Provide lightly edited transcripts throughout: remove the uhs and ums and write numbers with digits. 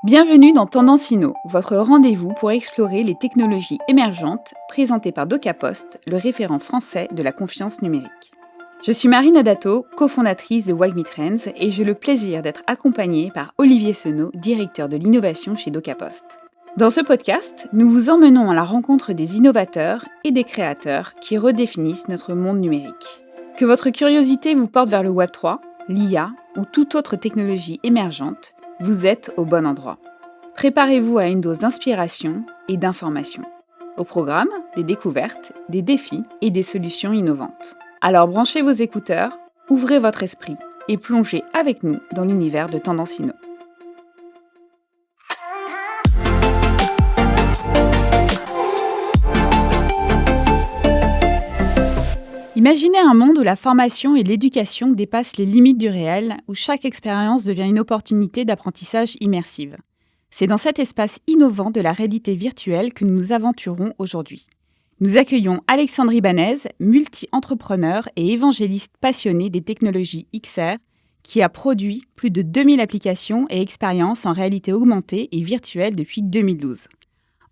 Bienvenue dans Tendance Inno, votre rendez-vous pour explorer les technologies émergentes présentées par DocaPost, le référent français de la confiance numérique. Je suis Marine Adato, cofondatrice de WAGMI Trends et j'ai le plaisir d'être accompagnée par Olivier Senot, directeur de l'innovation chez DocaPost. Dans ce podcast, nous vous emmenons à la rencontre des innovateurs et des créateurs qui redéfinissent notre monde numérique. Que votre curiosité vous porte vers le Web3, l'IA ou toute autre technologie émergente, vous êtes au bon endroit. Préparez-vous à une dose d'inspiration et d'information. Au programme, des découvertes, des défis et des solutions innovantes. Alors branchez vos écouteurs, ouvrez votre esprit et plongez avec nous dans l'univers de Tendance Inno. Imaginez un monde où la formation et l'éducation dépassent les limites du réel, où chaque expérience devient une opportunité d'apprentissage immersive. C'est dans cet espace innovant de la réalité virtuelle que nous nous aventurons aujourd'hui. Nous accueillons Alexandre Ibanez, multi-entrepreneur et évangéliste passionné des technologies XR, qui a produit plus de 2000 applications et expériences en réalité augmentée et virtuelle depuis 2012.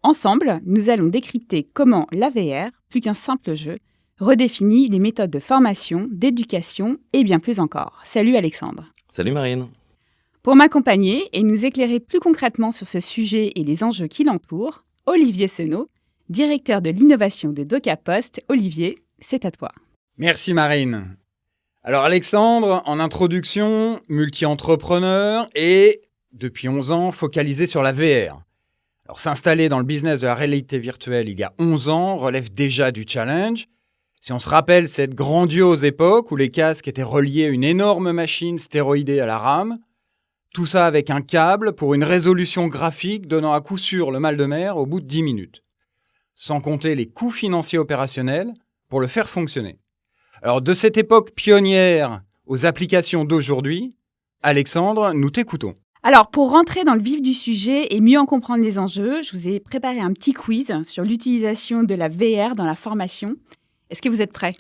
Ensemble, nous allons décrypter comment la VR, plus qu'un simple jeu, redéfinit les méthodes de formation, d'éducation et bien plus encore. Salut Alexandre. Salut Marine. Pour m'accompagner et nous éclairer plus concrètement sur ce sujet et les enjeux qui l'entourent, Olivier Senot, directeur de l'innovation de DocaPost. Olivier, c'est à toi. Merci Marine. Alors Alexandre, en introduction, multi-entrepreneur et depuis 11 ans focalisé sur la VR. Alors s'installer dans le business de la réalité virtuelle il y a 11 ans relève déjà du challenge. Si on se rappelle cette grandiose époque où les casques étaient reliés à une énorme machine stéroïdée à la rame, tout ça avec un câble pour une résolution graphique donnant à coup sûr le mal de mer au bout de 10 minutes. Sans compter les coûts financiers opérationnels pour le faire fonctionner. Alors de cette époque pionnière aux applications d'aujourd'hui, Alexandre, nous t'écoutons. Alors pour rentrer dans le vif du sujet et mieux en comprendre les enjeux, je vous ai préparé un petit quiz sur l'utilisation de la VR dans la formation. Est-ce que vous êtes prêts ?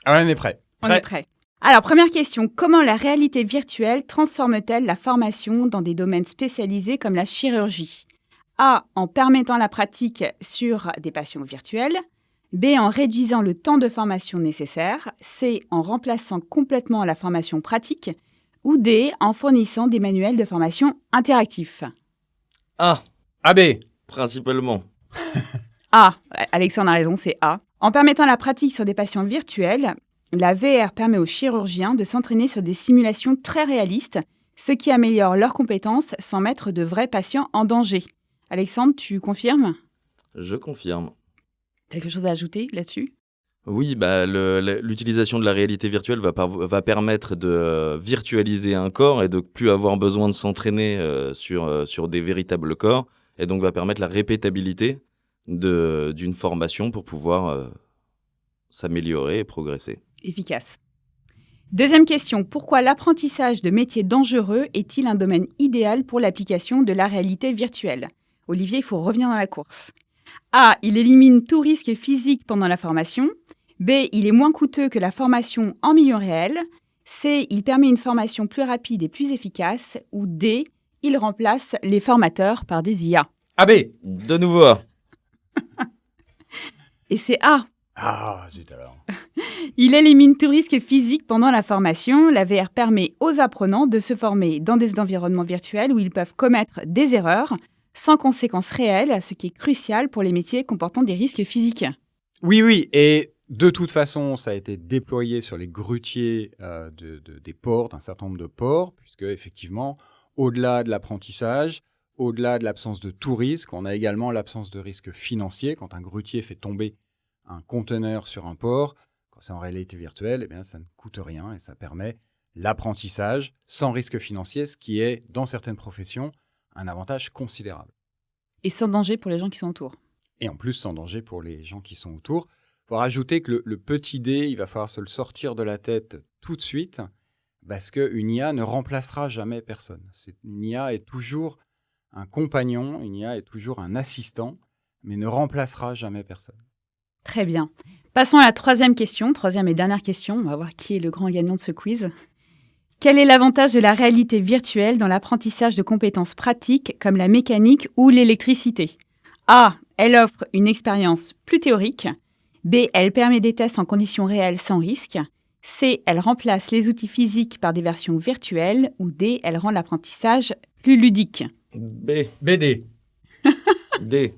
Ah, on est prêt. On est prêt. Alors, première question. Comment la réalité virtuelle transforme-t-elle la formation dans des domaines spécialisés comme la chirurgie ? A. En permettant la pratique sur des patients virtuels. B. En réduisant le temps de formation nécessaire. C. En remplaçant complètement la formation pratique. Ou D. En fournissant des manuels de formation interactifs. A. AB. Principalement. A. Alexandre a raison, c'est A. En permettant la pratique sur des patients virtuels, la VR permet aux chirurgiens de s'entraîner sur des simulations très réalistes, ce qui améliore leurs compétences sans mettre de vrais patients en danger. Alexandre, tu confirmes ? Je confirme. Quelque chose à ajouter là-dessus ? Oui, l'utilisation de la réalité virtuelle va permettre de virtualiser un corps et de plus avoir besoin de s'entraîner sur des véritables corps, et donc va permettre la répétabilité d'une formation pour pouvoir s'améliorer et progresser. Efficace. Deuxième question. Pourquoi l'apprentissage de métiers dangereux est-il un domaine idéal pour l'application de la réalité virtuelle ? Olivier, il faut revenir dans la course. A. Il élimine tout risque physique pendant la formation. B. Il est moins coûteux que la formation en milieu réel. C. Il permet une formation plus rapide et plus efficace. Ou D. Il remplace les formateurs par des IA. AB. De nouveau A. Et c'est A. Ah, zut alors. Il élimine tout risque physique pendant la formation. La VR permet aux apprenants de se former dans des environnements virtuels où ils peuvent commettre des erreurs sans conséquences réelles, ce qui est crucial pour les métiers comportant des risques physiques. Oui, et de toute façon, ça a été déployé sur les grutiers des ports, d'un certain nombre de ports, puisque effectivement, au-delà de l'apprentissage, au-delà de l'absence de tout risque, on a également l'absence de risque financier. Quand un grutier fait tomber un conteneur sur un port, quand c'est en réalité virtuelle, eh bien, ça ne coûte rien et ça permet l'apprentissage sans risque financier, ce qui est, dans certaines professions, un avantage considérable. Et sans danger pour les gens qui sont autour. Et en plus, sans danger pour les gens qui sont autour. Il faut rajouter que le petit dé, il va falloir se le sortir de la tête tout de suite, parce qu'une IA ne remplacera jamais personne. Une IA est toujours un compagnon, une IA est toujours un assistant, mais ne remplacera jamais personne. Très bien. Passons à la troisième et dernière question. On va voir qui est le grand gagnant de ce quiz. Quel est l'avantage de la réalité virtuelle dans l'apprentissage de compétences pratiques comme la mécanique ou l'électricité? A. Elle offre une expérience plus théorique. B. Elle permet des tests en conditions réelles sans risque. C. Elle remplace les outils physiques par des versions virtuelles. Ou D. Elle rend l'apprentissage plus ludique. B. BD. D.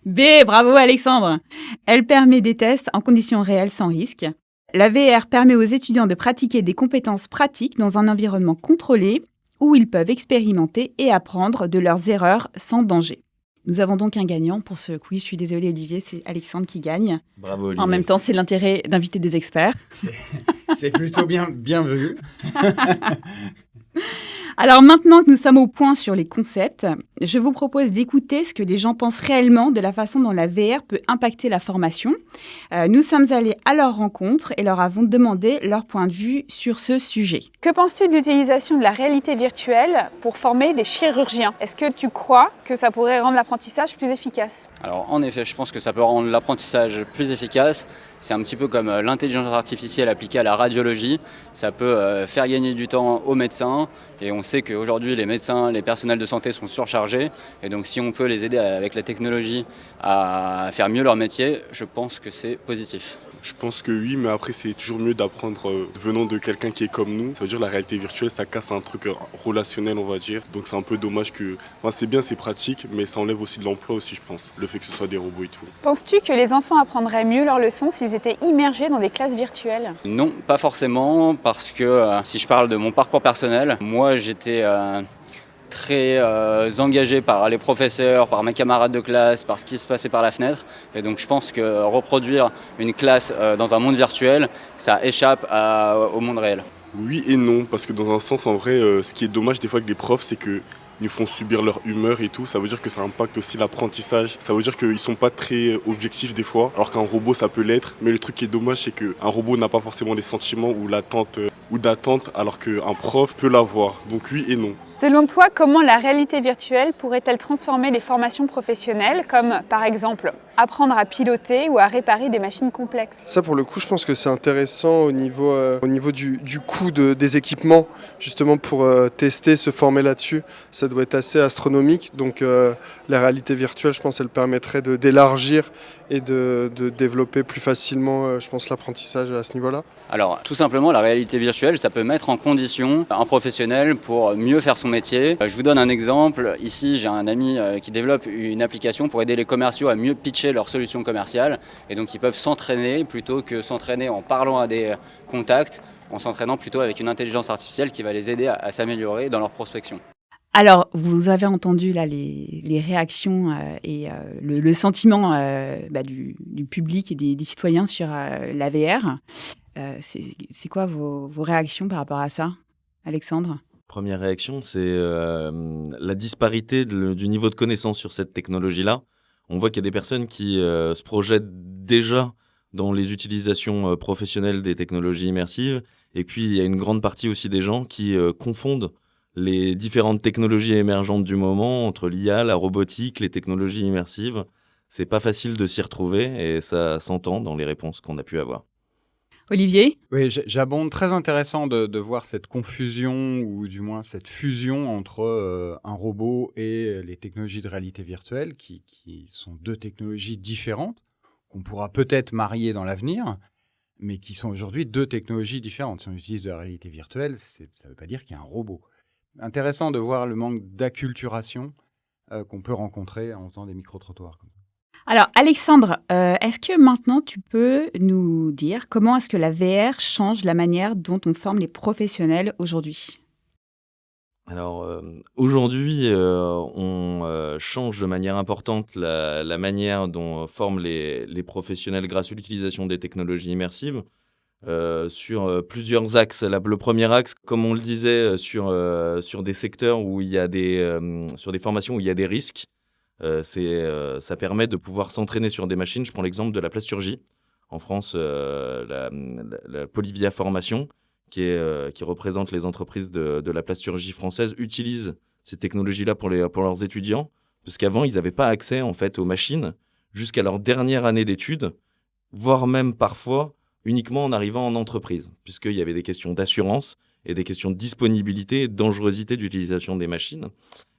B. Bravo Alexandre. Elle permet des tests en conditions réelles sans risque. La VR permet aux étudiants de pratiquer des compétences pratiques dans un environnement contrôlé où ils peuvent expérimenter et apprendre de leurs erreurs sans danger. Nous avons donc un gagnant pour ce quiz. Je suis désolée Olivier, c'est Alexandre qui gagne. Bravo Olivier. En même temps, c'est l'intérêt d'inviter des experts. C'est plutôt bien vu. Alors maintenant que nous sommes au point sur les concepts, je vous propose d'écouter ce que les gens pensent réellement de la façon dont la VR peut impacter la formation. Nous sommes allés à leur rencontre et leur avons demandé leur point de vue sur ce sujet. Que penses-tu de l'utilisation de la réalité virtuelle pour former des chirurgiens? Est-ce que tu crois que ça pourrait rendre l'apprentissage plus efficace? Alors en effet, je pense que ça peut rendre l'apprentissage plus efficace. C'est un petit peu comme l'intelligence artificielle appliquée à la radiologie. Ça peut faire gagner du temps aux médecins. Et on sait qu'aujourd'hui, les médecins, les personnels de santé sont surchargés. Et donc si on peut les aider avec la technologie à faire mieux leur métier, je pense que c'est positif. Je pense que oui, mais après c'est toujours mieux d'apprendre venant de quelqu'un qui est comme nous. Ça veut dire la réalité virtuelle, ça casse un truc relationnel, on va dire. Donc c'est un peu dommage que... Enfin, c'est bien, c'est pratique, mais ça enlève aussi de l'emploi aussi, je pense. Le fait que ce soit des robots et tout. Penses-tu que les enfants apprendraient mieux leurs leçons s'ils étaient immergés dans des classes virtuelles? Non, pas forcément, parce que si je parle de mon parcours personnel, moi j'étais... très engagé par les professeurs, par mes camarades de classe, par ce qui se passait par la fenêtre. Et donc je pense que reproduire une classe dans un monde virtuel, ça échappe au monde réel. Oui et non, parce que dans un sens, en vrai, ce qui est dommage des fois avec les profs, c'est que ils nous font subir leur humeur et tout. Ça veut dire que ça impacte aussi l'apprentissage. Ça veut dire qu'ils sont pas très objectifs des fois, alors qu'un robot, ça peut l'être. Mais le truc qui est dommage, c'est qu'un robot n'a pas forcément des sentiments ou d'attente, alors qu'un prof peut l'avoir. Donc oui et non. Selon toi, comment la réalité virtuelle pourrait-elle transformer les formations professionnelles, comme par exemple apprendre à piloter ou à réparer des machines complexes? Ça, pour le coup, je pense que c'est intéressant au niveau du coût des équipements, justement pour tester, se former là-dessus. Ça doit être assez astronomique. Donc la réalité virtuelle, je pense, elle permettrait d'élargir et de développer plus facilement, je pense, l'apprentissage à ce niveau-là. Alors, tout simplement, la réalité virtuelle, ça peut mettre en condition un professionnel pour mieux faire son métier. Je vous donne un exemple. Ici, j'ai un ami qui développe une application pour aider les commerciaux à mieux pitcher leurs solutions commerciales. Et donc, ils peuvent s'entraîner plutôt que s'entraîner en parlant à des contacts, en s'entraînant plutôt avec une intelligence artificielle qui va les aider à s'améliorer dans leur prospection. Alors, vous avez entendu là les réactions et le sentiment du public et des citoyens sur la VR. C'est quoi vos réactions par rapport à ça, Alexandre? Première réaction, c'est la disparité du niveau de connaissance sur cette technologie-là. On voit qu'il y a des personnes qui se projettent déjà dans les utilisations professionnelles des technologies immersives. Et puis, il y a une grande partie aussi des gens qui confondent les différentes technologies émergentes du moment, entre l'IA, la robotique, les technologies immersives. C'est pas facile de s'y retrouver et ça s'entend dans les réponses qu'on a pu avoir. Olivier? Oui, j'abonde. Très intéressant de voir cette confusion ou du moins cette fusion entre un robot et les technologies de réalité virtuelle qui sont deux technologies différentes qu'on pourra peut-être marier dans l'avenir, mais qui sont aujourd'hui deux technologies différentes. Si on utilise de la réalité virtuelle, ça ne veut pas dire qu'il y a un robot. Intéressant de voir le manque d'acculturation qu'on peut rencontrer en faisant des micro-trottoirs comme ça. Alors, Alexandre, est-ce que maintenant tu peux nous dire comment est-ce que la VR change la manière dont on forme les professionnels aujourd'hui? Alors, aujourd'hui, on change de manière importante la manière dont forment les professionnels grâce à l'utilisation des technologies immersives sur plusieurs axes. Le premier axe, comme on le disait, sur des secteurs où il y a sur des formations où il y a des risques. Ça permet de pouvoir s'entraîner sur des machines. Je prends l'exemple de la plasturgie. En France, la Polivia Formation, qui représente les entreprises de la plasturgie française, utilise ces technologies-là pour leurs étudiants, parce qu'avant, ils n'avaient pas accès en fait, aux machines jusqu'à leur dernière année d'études, voire même parfois uniquement en arrivant en entreprise, puisqu'il y avait des questions d'assurance et des questions de disponibilité et de dangerosité d'utilisation des machines.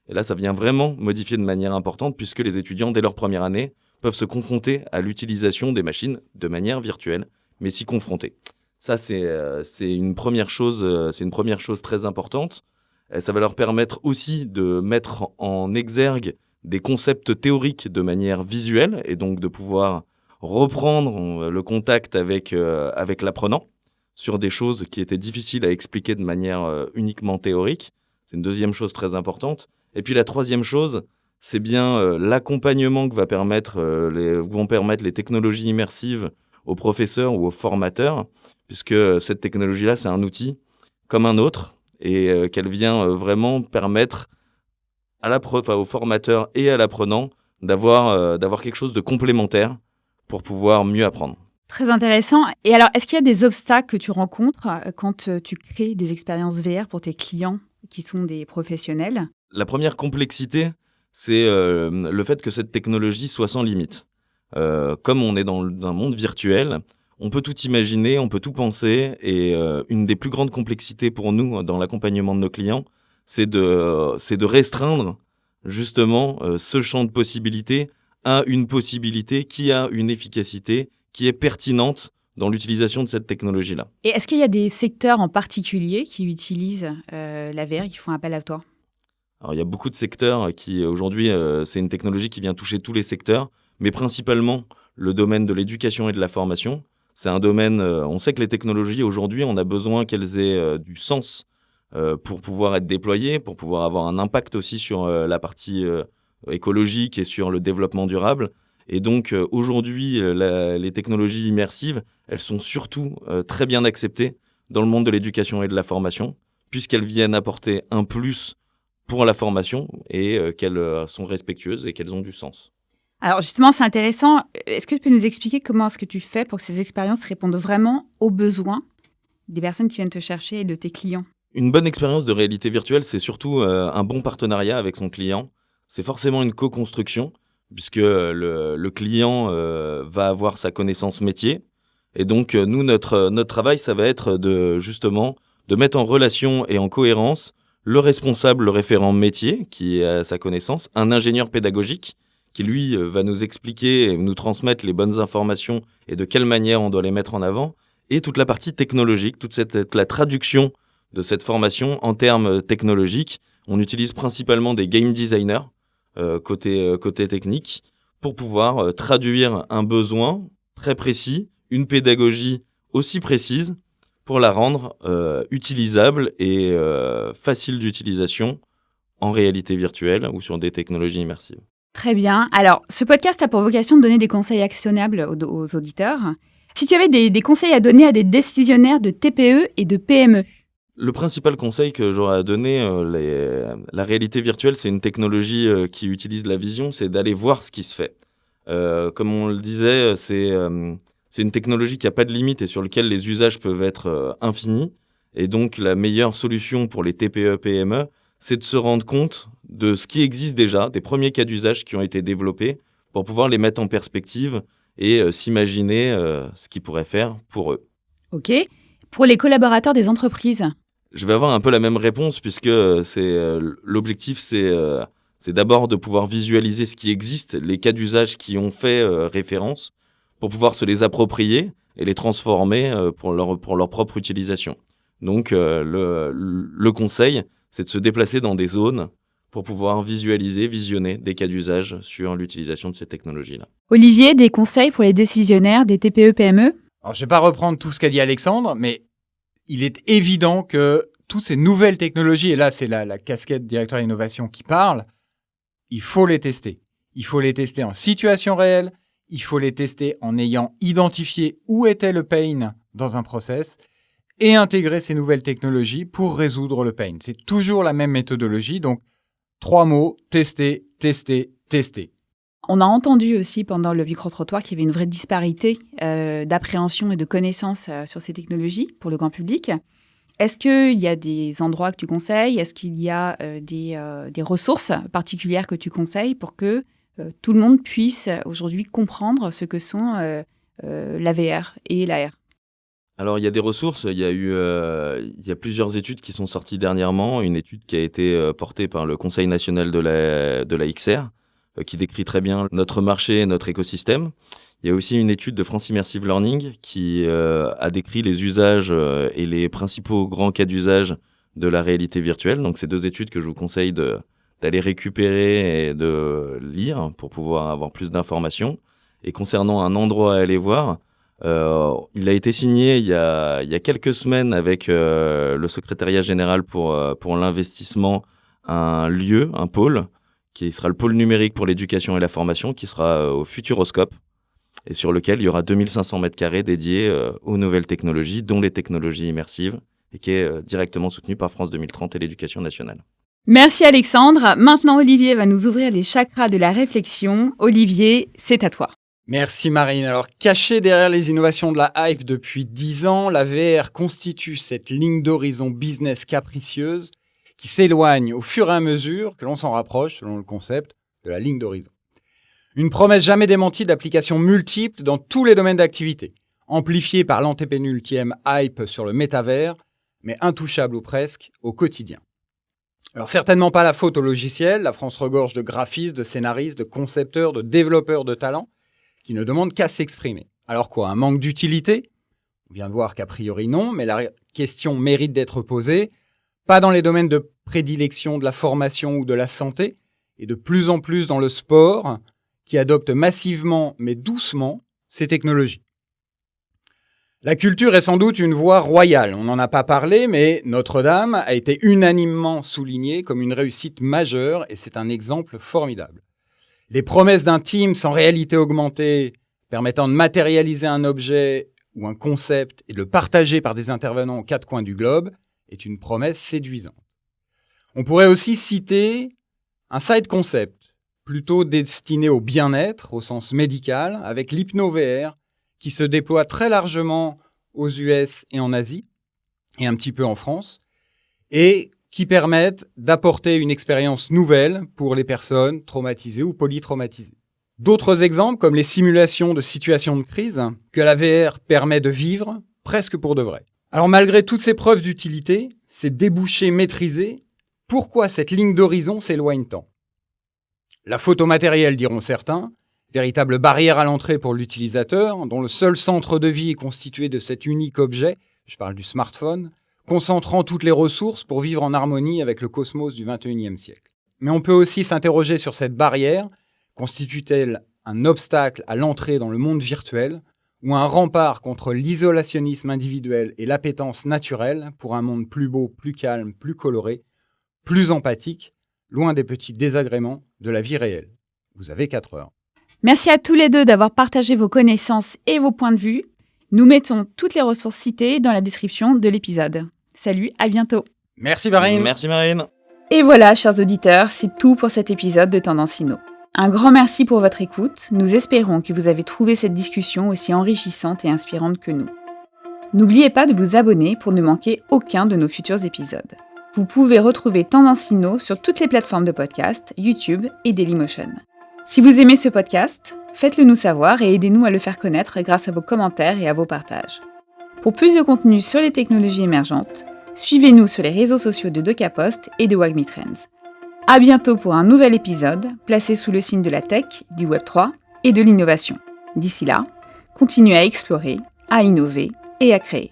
Et là, ça vient vraiment modifier de manière importante puisque les étudiants, dès leur première année, peuvent se confronter à l'utilisation des machines de manière virtuelle, mais s'y confronter. Ça, c'est une première chose très importante. Et ça va leur permettre aussi de mettre en exergue des concepts théoriques de manière visuelle et donc de pouvoir reprendre le contact avec l'apprenant sur des choses qui étaient difficiles à expliquer de manière uniquement théorique. C'est une deuxième chose très importante. Et puis la troisième chose, c'est bien l'accompagnement que vont permettre les technologies immersives aux professeurs ou aux formateurs, puisque cette technologie-là, c'est un outil comme un autre et qu'elle vient vraiment permettre aux formateurs et à l'apprenant d'avoir quelque chose de complémentaire pour pouvoir mieux apprendre. Très intéressant. Et alors, est-ce qu'il y a des obstacles que tu rencontres quand tu crées des expériences VR pour tes clients qui sont des professionnels ? La première complexité, c'est le fait que cette technologie soit sans limite. Comme on est dans un monde virtuel, on peut tout imaginer, on peut tout penser, et une des plus grandes complexités pour nous dans l'accompagnement de nos clients, c'est de restreindre justement ce champ de possibilités à une possibilité qui a une efficacité qui est pertinente dans l'utilisation de cette technologie-là. Et est-ce qu'il y a des secteurs en particulier qui utilisent la VR, qui font appel à toi ? Alors, il y a beaucoup de secteurs qui, aujourd'hui, c'est une technologie qui vient toucher tous les secteurs, mais principalement le domaine de l'éducation et de la formation. C'est un domaine, on sait que les technologies, aujourd'hui, on a besoin qu'elles aient du sens pour pouvoir être déployées, pour pouvoir avoir un impact aussi sur la partie écologique et sur le développement durable. Et donc, aujourd'hui, les technologies immersives, elles sont surtout très bien acceptées dans le monde de l'éducation et de la formation, puisqu'elles viennent apporter un plus pour la formation et qu'elles sont respectueuses et qu'elles ont du sens. Alors justement, c'est intéressant. Est-ce que tu peux nous expliquer comment est-ce que tu fais pour que ces expériences répondent vraiment aux besoins des personnes qui viennent te chercher et de tes clients ? Une bonne expérience de réalité virtuelle, c'est surtout un bon partenariat avec son client. C'est forcément une co-construction, puisque le client va avoir sa connaissance métier. Et donc, nous, notre travail, ça va être de mettre en relation et en cohérence le responsable, le référent métier, qui a sa connaissance, un ingénieur pédagogique, qui lui va nous expliquer et nous transmettre les bonnes informations et de quelle manière on doit les mettre en avant, et toute la partie technologique, la traduction de cette formation en termes technologiques. On utilise principalement des game designers côté technique pour pouvoir traduire un besoin très précis, une pédagogie aussi précise pour la rendre utilisable et facile d'utilisation en réalité virtuelle ou sur des technologies immersives. Très bien. Alors, ce podcast a pour vocation de donner des conseils actionnables aux auditeurs. Si tu avais des conseils à donner à des décisionnaires de TPE et de PME ? Le principal conseil que j'aurais à donner, la réalité virtuelle, c'est une technologie qui utilise la vision, c'est d'aller voir ce qui se fait. Comme on le disait, c'est une technologie qui n'a pas de limite et sur laquelle les usages peuvent être infinis. Et donc, la meilleure solution pour les TPE-PME, c'est de se rendre compte de ce qui existe déjà, des premiers cas d'usage qui ont été développés, pour pouvoir les mettre en perspective et s'imaginer ce qu'ils pourraient faire pour eux. OK. Pour les collaborateurs des entreprises ? Je vais avoir un peu la même réponse, puisque l'objectif, c'est d'abord de pouvoir visualiser ce qui existe, les cas d'usage qui ont fait référence, pour pouvoir se les approprier et les transformer pour leur propre utilisation. Donc, le conseil, c'est de se déplacer dans des zones pour pouvoir visionner des cas d'usage sur l'utilisation de ces technologies-là. Olivier, des conseils pour les décisionnaires des TPE-PME ? Alors, je ne vais pas reprendre tout ce qu'a dit Alexandre, mais il est évident que toutes ces nouvelles technologies, et là, c'est la casquette directeur innovation qui parle, il faut les tester. Il faut les tester en situation réelle, il faut les tester en ayant identifié où était le pain dans un process et intégrer ces nouvelles technologies pour résoudre le pain. C'est toujours la même méthodologie, donc 3 mots, tester, tester, tester. On a entendu aussi pendant le micro-trottoir qu'il y avait une vraie disparité d'appréhension et de connaissances sur ces technologies pour le grand public. Est-ce qu'il y a des endroits que tu conseilles ? Est-ce qu'il y a des ressources particulières que tu conseilles pour que tout le monde puisse aujourd'hui comprendre ce que sont la VR et l'AR ? Alors, il y a des ressources. Il y a plusieurs études qui sont sorties dernièrement. Une étude qui a été portée par le Conseil national de la XR, qui décrit très bien notre marché et notre écosystème. Il y a aussi une étude de France Immersive Learning qui a décrit les usages et les principaux grands cas d'usage de la réalité virtuelle. Donc, c'est 2 études que je vous conseille d'aller récupérer et de lire pour pouvoir avoir plus d'informations. Et concernant un endroit à aller voir, il a été signé il y a quelques semaines avec le secrétariat général pour l'investissement, un pôle, qui sera le pôle numérique pour l'éducation et la formation, qui sera au Futuroscope, et sur lequel il y aura 2500 m² dédiés aux nouvelles technologies, dont les technologies immersives, et qui est directement soutenu par France 2030 et l'Éducation nationale. Merci Alexandre. Maintenant, Olivier va nous ouvrir les chakras de la réflexion. Olivier, c'est à toi. Merci Marine. Alors, cachée derrière les innovations de la hype depuis 10 ans, la VR constitue cette ligne d'horizon business capricieuse qui s'éloigne au fur et à mesure que l'on s'en rapproche, selon le concept, de la ligne d'horizon. Une promesse jamais démentie d'applications multiples dans tous les domaines d'activité, amplifiée par l'antépénultième hype sur le métavers, mais intouchable ou presque au quotidien. Alors certainement pas la faute au logiciel, la France regorge de graphistes, de scénaristes, de concepteurs, de développeurs de talent, qui ne demandent qu'à s'exprimer. Alors quoi, un manque d'utilité ? On vient de voir qu'a priori non, mais la question mérite d'être posée, pas dans les domaines de prédilection de la formation ou de la santé, et de plus en plus dans le sport, qui adopte massivement, mais doucement, ces technologies. La culture est sans doute une voie royale, on n'en a pas parlé, mais Notre-Dame a été unanimement soulignée comme une réussite majeure, et c'est un exemple formidable. Les promesses d'un Teams en réalité augmentée, permettant de matérialiser un objet ou un concept et de le partager par des intervenants aux 4 coins du globe, est une promesse séduisante. On pourrait aussi citer un side concept, plutôt destiné au bien-être, au sens médical, avec l'hypno-VR, qui se déploie très largement aux US et en Asie, et un petit peu en France, et qui permettent d'apporter une expérience nouvelle pour les personnes traumatisées ou polytraumatisées. D'autres exemples, comme les simulations de situations de crise, que la VR permet de vivre presque pour de vrai. Alors malgré toutes ces preuves d'utilité, ces débouchés maîtrisés, pourquoi cette ligne d'horizon s'éloigne tant ? La faute au matériel, diront certains, véritable barrière à l'entrée pour l'utilisateur, dont le seul centre de vie est constitué de cet unique objet, je parle du smartphone, concentrant toutes les ressources pour vivre en harmonie avec le cosmos du XXIe siècle. Mais on peut aussi s'interroger sur cette barrière, constitue-t-elle un obstacle à l'entrée dans le monde virtuel, ou un rempart contre l'isolationnisme individuel et l'appétence naturelle pour un monde plus beau, plus calme, plus coloré, plus empathique, loin des petits désagréments de la vie réelle. Vous avez 4 heures. Merci à tous les deux d'avoir partagé vos connaissances et vos points de vue. Nous mettons toutes les ressources citées dans la description de l'épisode. Salut, à bientôt. Merci Marine. Merci Marine. Et voilà, chers auditeurs, c'est tout pour cet épisode de Tendance Inno. Un grand merci pour votre écoute. Nous espérons que vous avez trouvé cette discussion aussi enrichissante et inspirante que nous. N'oubliez pas de vous abonner pour ne manquer aucun de nos futurs épisodes. Vous pouvez retrouver Tendance Inno sur toutes les plateformes de podcast, YouTube et Dailymotion. Si vous aimez ce podcast, faites-le nous savoir et aidez-nous à le faire connaître grâce à vos commentaires et à vos partages. Pour plus de contenu sur les technologies émergentes, suivez-nous sur les réseaux sociaux de DocaPost et de WAGMITrends. À bientôt pour un nouvel épisode, placé sous le signe de la tech, du Web3 et de l'innovation. D'ici là, continuez à explorer, à innover et à créer.